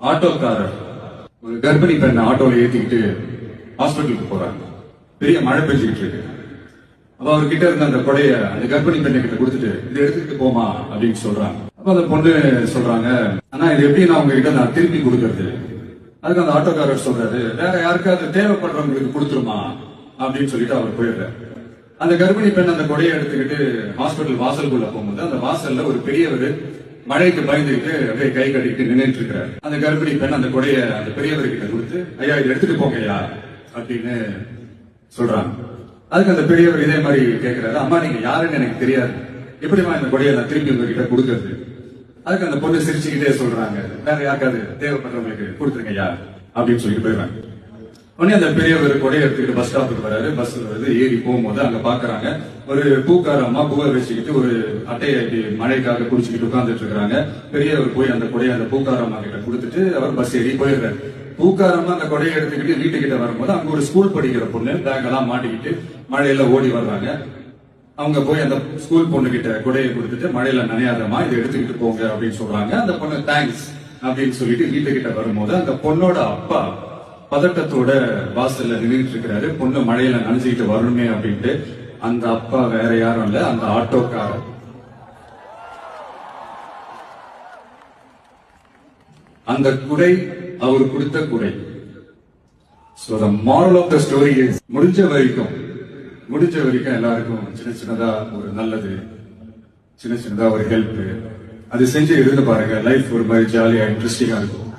ஆட்டோக்காரர் ஒரு கர்ப்பிணி பெண்ணை ஆட்டோல ஏத்திக்கிட்டு ஹாஸ்பிட்டலுக்கு போறாங்க. பெரிய மழை பெஞ்சுக்கிட்டு இருக்கு. அப்ப அவர்கிட்ட இருந்த அந்த கொடைய அந்த கர்ப்பிணி பெண்ணை கிட்ட கொடுத்துட்டு இதை எடுத்துக்கிட்டு போமா அப்படின்னு சொல்றாங்க. அப்ப அந்த பொண்ணு சொல்றாங்க, ஆனா இது எப்படி நான் உங்ககிட்ட நான் திருப்பி கொடுக்கறது? அதுக்கு அந்த ஆட்டோக்காரர் சொல்றாரு, வேற யாருக்காவது தேவைப்படுறவங்களுக்கு கொடுத்துருமா அப்படின்னு சொல்லிட்டு அவர் போயிடுறாரு. அந்த கர்ப்பிணி பெண் அந்த கொடையை எடுத்துக்கிட்டு ஹாஸ்பிட்டல் வாசலுக்குள்ள போகும்போது அந்த வாசல்ல ஒரு பெரியவர் மழைக்கு பயந்துக்கிட்டு அப்படியே கை கட்டிட்டு நின்றுட்டு இருக்கிறாரு. அந்த கர்ப்பிணி பெண் அந்த கொடைய அந்த பெரியவர்கிட்ட கொடுத்து, ஐயா இதை எடுத்துட்டு போங்கய்யா அப்படின்னு சொல்றாங்க. அதுக்கு அந்த பெரியவர் இதே மாதிரி கேட்கிறாரு, அம்மா நீங்க யாருன்னு எனக்கு தெரியாது, எப்படிமா இந்த கொடையை நான் திருப்பி உங்ககிட்ட கொடுக்கறது? அதுக்கு அந்த பொண்ணு சிரிச்சுக்கிட்டே சொல்றாங்க, வேற யாருக்காவது தேவைப்படுறவங்களுக்கு கொடுத்துருங்க ஐயா அப்படின்னு சொல்லிட்டு போயிடுறாங்க. உடனே அந்த பெரியவர் கொடையை எடுத்துக்கிட்டு பஸ் ஸ்டாப்புக்கு வராரு. பஸ் வருது, ஏறி போகும்போது அங்க பாக்குறாங்க ஒரு பூக்கார அம்மா பூவை வச்சுக்கிட்டு ஒரு அட்டையை மழைக்காக குடிச்சுக்கிட்டு உட்கார்ந்துட்டு இருக்காங்க. பெரியவர் போய் அந்த கொடையை அந்த பூக்கார அம்மா கிட்ட கொடுத்துட்டு அவர் பஸ் ஏறி போயிடுறாரு. பூக்காரம்மா அந்த கொடையை எடுத்துக்கிட்டு வீட்டுக்கிட்ட வரும்போது அங்க ஒரு ஸ்கூல் படிக்கிற பொண்ணு பேக் எல்லாம் மாட்டிக்கிட்டு மழையில ஓடி வர்றாங்க. அவங்க போய் அந்த ஸ்கூல் பொண்ணு கிட்ட கொடையை கொடுத்துட்டு, மழையில நனையாதமா இதை எடுத்துக்கிட்டு போங்க அப்படின்னு சொல்றாங்க. அந்த பொண்ணு தேங்க்ஸ் அப்படின்னு சொல்லிட்டு வீட்டுக்கிட்ட வரும்போது அந்த பொண்ணோட அப்பா பதட்டத்தோட வாசல்ல நின்றுட்டு இருக்கிறாரு. பொண்ணு மழையில நனைஞ்சுக்கிட்டு வரணுமே அப்படின்ட்டு. அந்த அப்பா வேற யாரும் இல்ல, அந்த ஆட்டோக்காரர். அந்த குடை அவர் கொடுத்த குடை. So the moral of the story is, முடிஞ்ச வரைக்கும் எல்லாருக்கும் சின்ன சின்னதா ஒரு நல்லது, சின்ன சின்னதா ஒரு ஹெல்ப் அது செஞ்சு இருந்து பாருங்க. லைஃப் ஒரு மாதிரி ஜாலியா இன்ட்ரெஸ்டிங்கா இருக்கும்.